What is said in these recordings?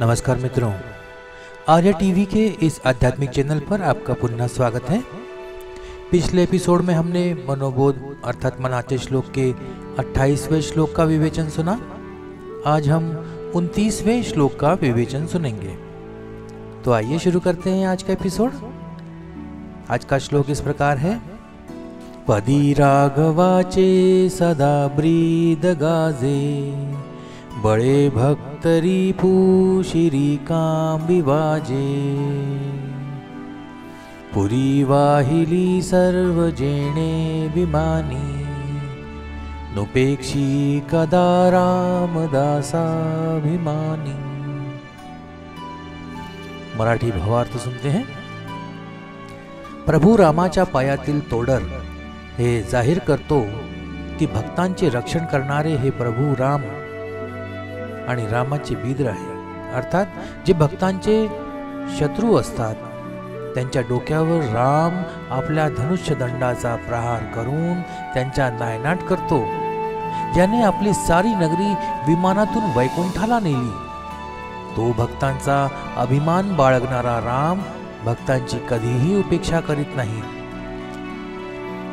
नमस्कार मित्रों, आर्य टीवी के इस आध्यात्मिक चैनल पर आपका पुनः स्वागत है। पिछले एपिसोड में हमने मनोबोध अर्थात मनाचे श्लोक के 28वें श्लोक का विवेचन सुना। आज हम 29वें श्लोक का विवेचन सुनेंगे। तो आइए शुरू करते हैं आज का एपिसोड। आज का श्लोक इस प्रकार है। पदी राघवाचे सदा ब्रीद गाजे, बड़े भक्तरी पूशिरी काम विवाजे, पुरी वाहिली सर्व जेणे विमानी, नुपेक्षी कदा रामदासाभिमानी। मराठी भावार्थ सुनते हैं। प्रभू रामाच्या पायातील तोडर हे जाहीर करतो की भक्तांचे रक्षण करणारे हे प्रभू राम आणि रामाचे बीद आहे, अर्थात जे भक्तांचे शत्रू असतात त्यांच्या डोक्यावर राम आपल्या धनुष्य दंडाचा प्रहार करून त्यांचा नायनाट करतो। ज्याने आपली सारी नगरी विमानातून वैकुंठाला नेली, तो भक्तांचा अभिमान बाळगणारा राम भक्तांची कधीही उपेक्षा करीत नाही।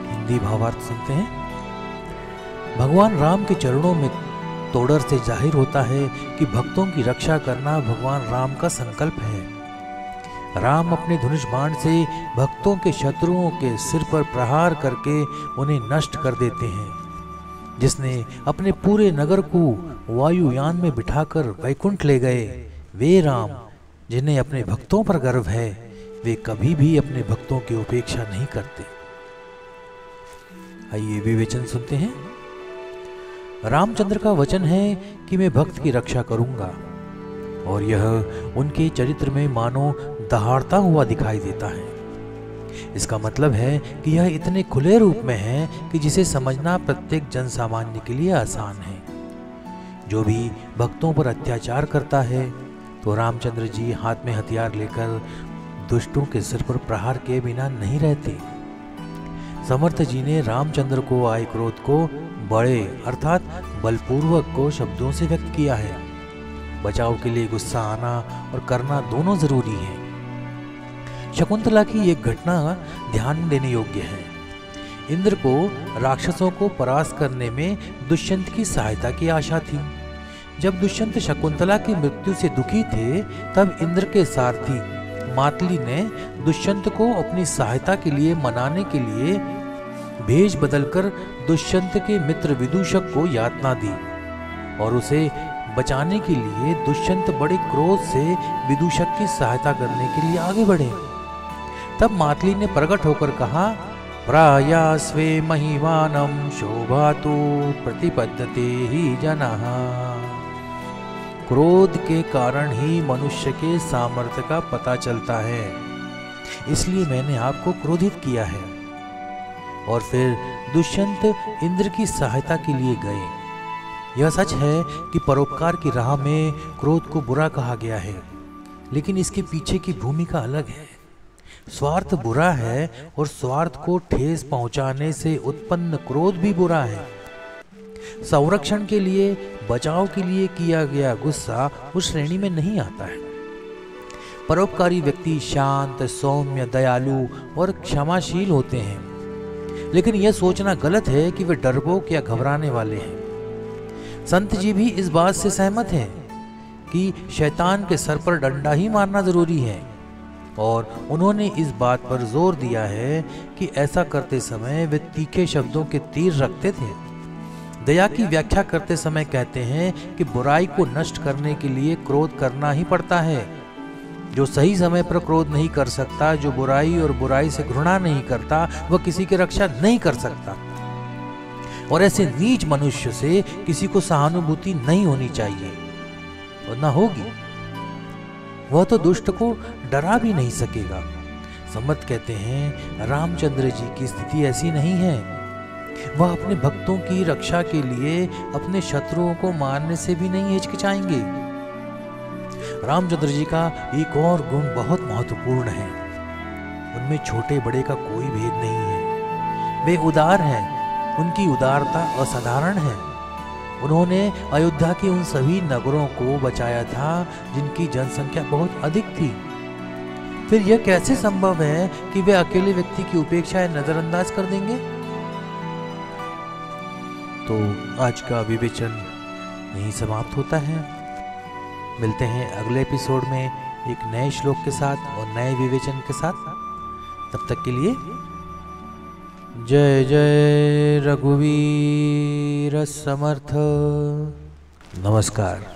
हिंदी भावार्थ सुनते हैं। भगवान राम के चरणों में तोड़र से जाहिर होता है कि भक्तों की रक्षा करना भगवान राम का संकल्प है। राम अपने धनुष बाण से भक्तों के शत्रुओं के सिर पर प्रहार करके उन्हें नष्ट कर देते हैं। जिसने अपने पूरे नगर को वायुयान में बिठाकर वैकुंठ ले गए, वे राम जिन्हें अपने भक्तों पर गर्व है, वे कभी भी अपने भक्तों की उपेक्षा नहीं करते। आइए विवेचन सुनते हैं। रामचंद्र का वचन है कि मैं भक्त की रक्षा करूंगा, और यह उनके चरित्र में मानो दहाड़ता हुआ दिखाई देता है। इसका मतलब है कि यह इतने खुले रूप में है कि जिसे समझना प्रत्येक जन सामान्य के लिए आसान है। जो भी भक्तों पर अत्याचार करता है, तो रामचंद्र जी हाथ में हथियार लेकर दुष्टों के सिर पर प्रहार किए बिना नहीं रहते। समर्थ जी ने रामचंद्र को आए क्रोध को बड़े अर्थात बलपूर्वक को शब्दों से व्यक्त किया है। बचाव के लिए गुस्सा आना और करना दोनों जरूरी है। शकुंतला की एक घटना ध्यान देने योग्य है। इंद्र को राक्षसों को परास्त करने में दुष्यंत की सहायता की आशा थी। जब दुष्यंत शकुंतला की मृत्यु से दुखी थे, तब इंद्र के सारथी मातली ने दुष्यंत को अपनी सहायता के लिए मनाने के लिए भेष बदलकर दुष्यंत के मित्र विदूषक को यातना दी, और उसे बचाने के लिए दुष्यंत बड़े क्रोध से विदूषक की सहायता करने के लिए आगे बढ़े। तब मातली ने प्रकट होकर कहा, प्रायास्वे महिमानम शोभातु प्रतिपद्यते ही जनः। क्रोध के कारण ही मनुष्य के सामर्थ्य का पता चलता है, इसलिए मैंने आपको क्रोधित किया है। और फिर दुष्यंत इंद्र की सहायता के लिए गए। यह सच है कि परोपकार की राह में क्रोध को बुरा कहा गया है, लेकिन इसके पीछे की भूमिका अलग है। स्वार्थ बुरा है, और स्वार्थ को ठेस पहुंचाने से उत्पन्न क्रोध भी बुरा है। संरक्षण के लिए, बचाव के लिए किया गया गुस्सा उस श्रेणी में नहीं आता है। परोपकारी व्यक्ति शांत, सौम्य, दयालु और क्षमाशील होते हैं, लेकिन यह सोचना गलत है कि वे डरपोक या घबराने वाले हैं। संत जी भी इस बात से सहमत हैं कि शैतान के सर पर डंडा ही मारना जरूरी है, और उन्होंने इस बात पर जोर दिया है कि ऐसा करते समय वे तीखे शब्दों के तीर रखते थे। दया की व्याख्या करते समय कहते हैं कि बुराई को नष्ट करने के लिए क्रोध करना ही पड़ता है। जो सही समय पर क्रोध नहीं कर सकता, जो बुराई और बुराई से घृणा नहीं करता, वह किसी की रक्षा नहीं कर सकता। और ऐसे नीच मनुष्य से किसी को सहानुभूति नहीं होनी चाहिए, और न होगी। वह तो दुष्ट को डरा भी नहीं सकेगा। सम्मत कहते हैं, रामचंद्र जी की स्थिति ऐसी नहीं है। वह अपने भक्तों की रक्षा के लिए अपने शत्रुओं को मारने से भी नहीं हिचकिचाएंगे। रामचंद्र जी का एक और गुण बहुत महत्वपूर्ण है। उनमें छोटे बड़े का कोई भेद नहीं है। वे उदार हैं, उनकी उदारता असाधारण है। उन्होंने अयोध्या के उन सभी नगरों को बचाया था जिनकी जनसंख्या बहुत अधिक थी। फिर यह कैसे संभव है कि वे अकेले व्यक्ति की उपेक्षा या नजरअंदाज कर देंगे? तो आज का विवेचन यहीं समाप्त होता है। मिलते हैं अगले एपिसोड में एक नए श्लोक के साथ और नए विवेचन के साथ। तब तक के लिए जय जय रघुवीर समर्थ। नमस्कार।